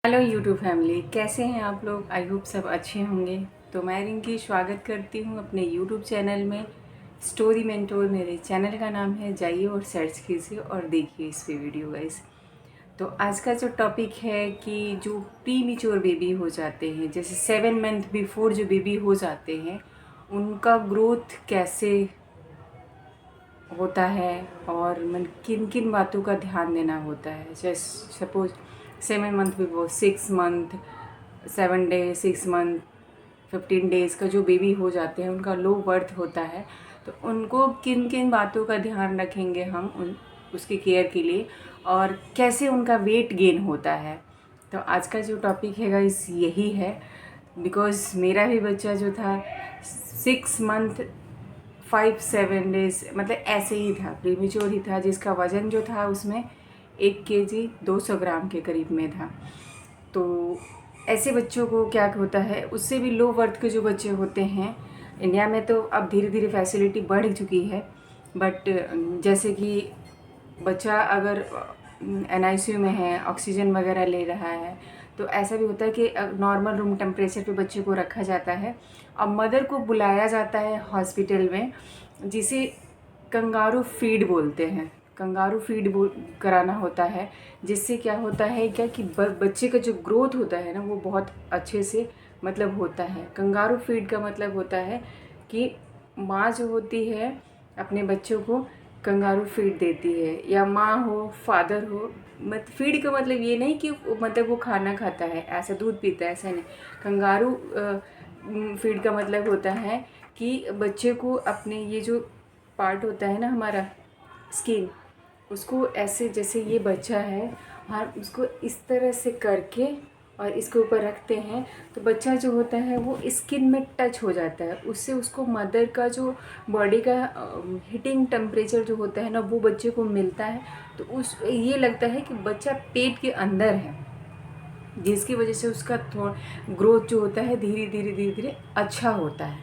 Hello YouTube family, कैसे हैं आप लोग। आई होप सब अच्छे होंगे। तो मैं रिंकी स्वागत करती हूँ अपने यूट्यूब चैनल में। स्टोरी मेंटोर मेरे चैनल का नाम है। जाइए और सर्च कीजिए और देखिए इस पे वीडियो गाइस। तो आज का जो टॉपिक है कि जो प्री मेच्योर बेबी हो जाते हैं, जैसे 7 मंथ बिफोर जो बेबी हो जाते हैं, उनका ग्रोथ कैसे होता है और मन किन किन बातों का ध्यान देना होता है। जैसे suppose 7 month before, 6 month, 7 day, 6 month, 15 days का जो बेबी हो जाते हैं, उनका लो बर्थ होता है। तो उनको किन किन बातों का ध्यान रखेंगे हम उसकी केयर के लिए, और कैसे उनका वेट गेन होता है। तो आज का जो टॉपिक है गाइस यही है। बिकॉज़ मेरा भी बच्चा जो था 6 मंथ 5-7 डेज मतलब ऐसे ही था, प्रीमेच्योर ही था, जिसका वज़न जो था उसमें 1 kg 200 ग्राम के करीब में था। तो ऐसे बच्चों को क्या होता है, उससे भी लो बर्थ के जो बच्चे होते हैं, इंडिया में तो अब धीरे धीरे फैसिलिटी बढ़ चुकी है, बट जैसे कि बच्चा अगर NICU में है, ऑक्सीजन वगैरह ले रहा है, तो ऐसा भी होता है कि नॉर्मल रूम टेम्परेचर पे बच्चे को रखा जाता है और मदर को बुलाया जाता है हॉस्पिटल में, जिसे कंगारू फीड बोलते हैं। कंगारू फीड कराना होता है, जिससे क्या होता है क्या कि बच्चे का जो ग्रोथ होता है ना, वो बहुत अच्छे से मतलब होता है। कंगारू फीड का मतलब होता है कि माँ जो होती है अपने बच्चों को कंगारू फीड देती है, या माँ हो फादर हो। मत फीड का मतलब ये नहीं कि मतलब वो खाना खाता है, ऐसा दूध पीता है, ऐसा नहीं। कंगारू फीड का मतलब होता है कि बच्चे को अपने ये जो पार्ट होता है ना हमारा स्किन, उसको ऐसे जैसे ये बच्चा है, हम उसको इस तरह से करके और इसके ऊपर रखते हैं, तो बच्चा जो होता है वो स्किन में टच हो जाता है। उससे उसको मदर का जो बॉडी का हीटिंग टेम्परेचर जो होता है ना, वो बच्चे को मिलता है। तो उस ये लगता है कि बच्चा पेट के अंदर है, जिसकी वजह से उसका थोड़ा ग्रोथ जो होता है धीरे धीरे धीरे धीरे अच्छा होता है।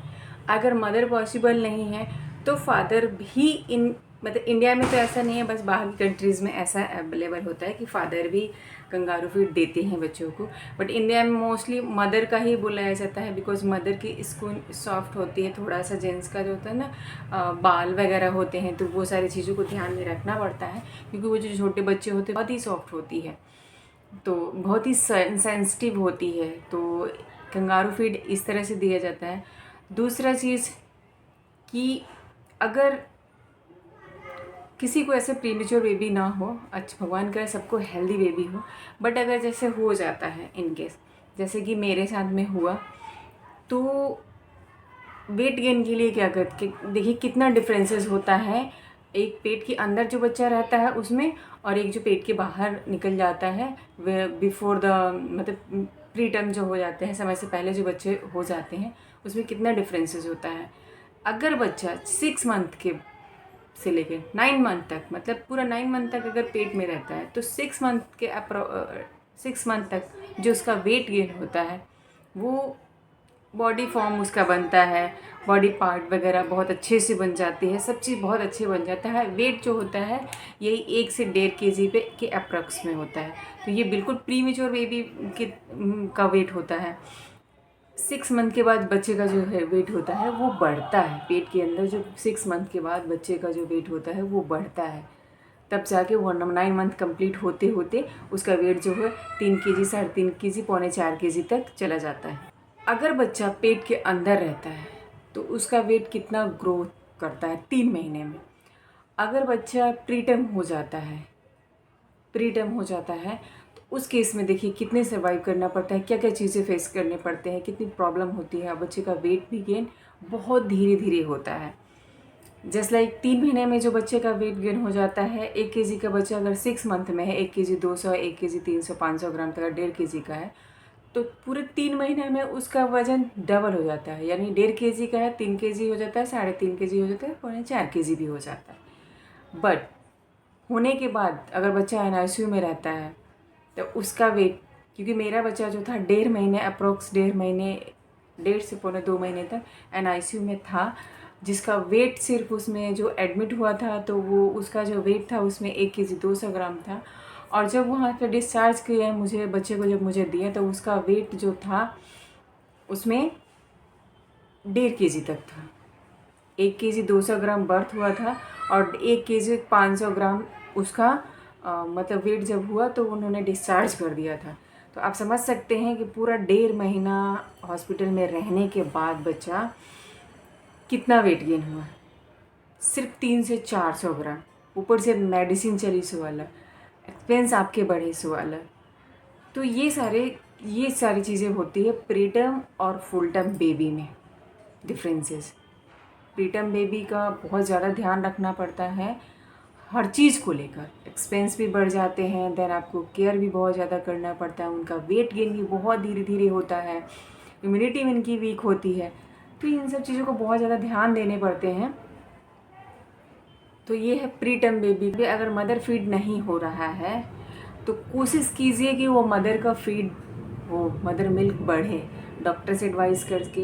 अगर मदर पॉसिबल नहीं है तो फादर भी इन मतलब इंडिया में तो ऐसा नहीं है, बस बाहर की कंट्रीज़ में ऐसा अवेलेबल होता है कि फादर भी कंगारू फीड देते हैं बच्चों को। बट इंडिया में मोस्टली मदर का ही बुलाया जाता है, बिकॉज मदर की स्किन सॉफ्ट होती है। थोड़ा सा जेंट्स का जो होता है ना, बाल वगैरह होते हैं, तो वो सारी चीज़ों को ध्यान में रखना पड़ता है, क्योंकि वो जो छोटे बच्चे होते हैं बहुत ही सॉफ्ट होती है, तो बहुत ही सेंसिटिव होती है। तो कंगारू फीड इस तरह से दिया जाता है। दूसरा चीज़ कि अगर किसी को ऐसे प्रीमेच्योर बेबी ना हो, अच्छा भगवान करे सबको हेल्दी बेबी हो, बट अगर जैसे हो जाता है इन केस, जैसे कि मेरे साथ में हुआ, तो वेट गेन के लिए क्या करके देखिए कितना डिफरेंसेस होता है। एक पेट के अंदर जो बच्चा रहता है उसमें, और एक जो पेट के बाहर निकल जाता है बिफोर द मतलब प्री टर्म जो हो जाते हैं, समय से पहले जो बच्चे हो जाते हैं, उसमें कितना डिफरेंसेस होता है। अगर बच्चा 6 मंथ के से लेकर 9 मंथ तक, मतलब पूरा 9 मंथ तक अगर पेट में रहता है, तो 6 मंथ तक जो उसका वेट गेन होता है, वो बॉडी फॉर्म उसका बनता है, बॉडी पार्ट वगैरह बहुत अच्छे से बन जाती है, सब चीज़ बहुत अच्छे बन जाता है। वेट जो होता है यही 1 से 1.5 kg पे के अप्रॉक्स में होता है। तो ये बिल्कुल प्री मेच्योर बेबी के का वेट होता है। 6 मंथ के बाद बच्चे का जो है वेट होता है वो बढ़ता है। पेट के अंदर जो 6 मंथ के बाद बच्चे का जो वेट होता है वो बढ़ता है, तब जाके वो 9 मंथ कंप्लीट होते होते उसका वेट जो है 3 kg, 3.5 kg, 3.25 kg तक चला जाता है। अगर बच्चा पेट के अंदर रहता है तो उसका वेट कितना ग्रोथ करता है 3 महीने में। अगर बच्चा प्रीटर्म हो जाता है, तो उस केस में देखिए कितने सर्वाइव करना पड़ता है, क्या क्या चीज़ें फेस करने पड़ते हैं, कितनी प्रॉब्लम होती है। बच्चे का वेट भी गेन बहुत धीरे धीरे होता है। जस्ट लाइक 3 महीने में जो बच्चे का वेट गेन हो जाता है, 1 kg का बच्चा अगर 6 मंथ में है, 1 kg 200, 1 kg 300 500 ग्राम तक, 1.5 kg का है, तो पूरे 3 महीने में उसका वजन डबल हो जाता है। यानी 1.5 kg का है, 3 kg हो जाता है, 3.5 kg हो जाता है, 4.25 kg भी हो जाता है। बट होने के बाद अगर बच्चा NICU में रहता है तो उसका वेट, क्योंकि मेरा बच्चा जो था 1.5 महीने अप्रोक्स, 1.5 महीने, 1.5 से 2 महीने तक NICU में था, जिसका वेट सिर्फ उसमें जो एडमिट हुआ था, तो वो उसका जो वेट था उसमें 1 kg 200 ग्राम था, और जब वहाँ पे डिस्चार्ज किए मुझे बच्चे को, जब मुझे दिया तो उसका वेट जो था उसमें 1.5 kg तक था। 1 kg 200 ग्राम बर्थ हुआ था और 1 kg 500 ग्राम उसका मतलब वेट जब हुआ तो उन्होंने डिस्चार्ज कर दिया था। तो आप समझ सकते हैं कि पूरा 1.5 महीना हॉस्पिटल में रहने के बाद बच्चा कितना वेट गेन हुआ। सिर्फ 300 से 400 ग्राम, ऊपर से मेडिसिन चली सो वाला, एक्सपेंस आपके बढ़े सो वाला। तो ये सारी चीज़ें होती है प्रीटर्म और फुल टर्म बेबी में डिफरेंसेस। प्रीटर्म बेबी का बहुत ज़्यादा ध्यान रखना पड़ता है हर चीज़ को लेकर, एक्सपेंस भी बढ़ जाते हैं, देन आपको केयर भी बहुत ज़्यादा करना पड़ता है, उनका वेट गेन भी बहुत धीरे धीरे होता है, इम्यूनिटी इनकी वीक होती है, तो इन सब चीज़ों को बहुत ज़्यादा ध्यान देने पड़ते हैं। तो ये है प्रीटर्म बेबी। अगर मदर फीड नहीं हो रहा है तो कोशिश कीजिए कि वो मदर का फीड हो, मदर मिल्क बढ़े। डॉक्टर से एडवाइस करके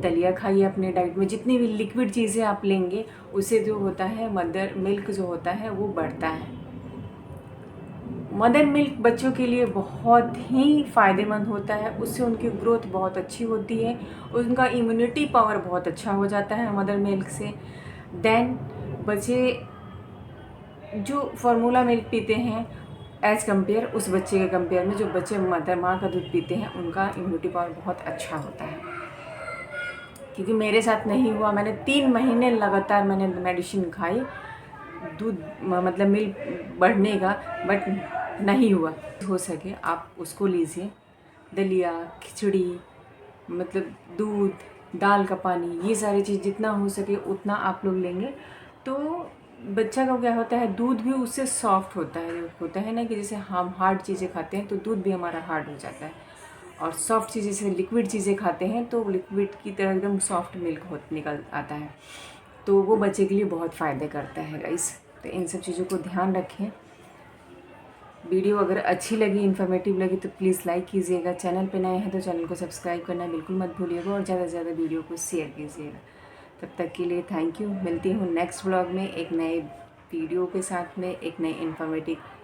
दलिया खाइए अपने डाइट में, जितनी भी लिक्विड चीज़ें आप लेंगे उससे जो होता है मदर मिल्क जो होता है वो बढ़ता है। मदर मिल्क बच्चों के लिए बहुत ही फ़ायदेमंद होता है, उससे उनकी ग्रोथ बहुत अच्छी होती है, उनका इम्यूनिटी पावर बहुत अच्छा हो जाता है मदर मिल्क से। देन बच्चे जो फार्मूला मिल्क पीते हैं एज़ कम्पेयर उस बच्चे के कंपेयर में जो बच्चे मदर माँ का दूध पीते हैं उनका इम्यूनिटी पावर बहुत अच्छा होता है। क्योंकि मेरे साथ नहीं हुआ, मैंने 3 महीने लगातार मैंने मेडिसिन खाई दूध मतलब मिल्क बढ़ने का, बट नहीं हुआ। हो सके आप उसको लीजिए, दलिया, खिचड़ी, मतलब दूध, दाल का पानी, ये सारी चीज़ जितना हो सके उतना आप लोग लेंगे तो बच्चा का क्या होता है, दूध भी उससे सॉफ्ट होता है ना, कि जैसे हम हार्ड चीज़ें खाते हैं तो दूध भी हमारा हार्ड हो जाता है, और सॉफ्ट चीज़ें जैसे लिक्विड चीज़ें खाते हैं तो लिक्विड की तरह एकदम सॉफ्ट मिल्क निकल आता है, तो वो बच्चे के लिए बहुत फ़ायदे करता है गाइस। तो इन सब चीज़ों को ध्यान रखें। वीडियो अगर अच्छी लगी, इन्फॉर्मेटिव लगी तो प्लीज़ लाइक कीजिएगा। चैनल पे नए हैं तो चैनल को सब्सक्राइब करना बिल्कुल मत भूलिएगा और ज़्यादा से ज़्यादा वीडियो को शेयर कीजिएगा। तब तक के लिए थैंक यू। मिलती हूँ नेक्स्ट व्लॉग में एक नए वीडियो के साथ में, एक नए इन्फॉर्मेटिव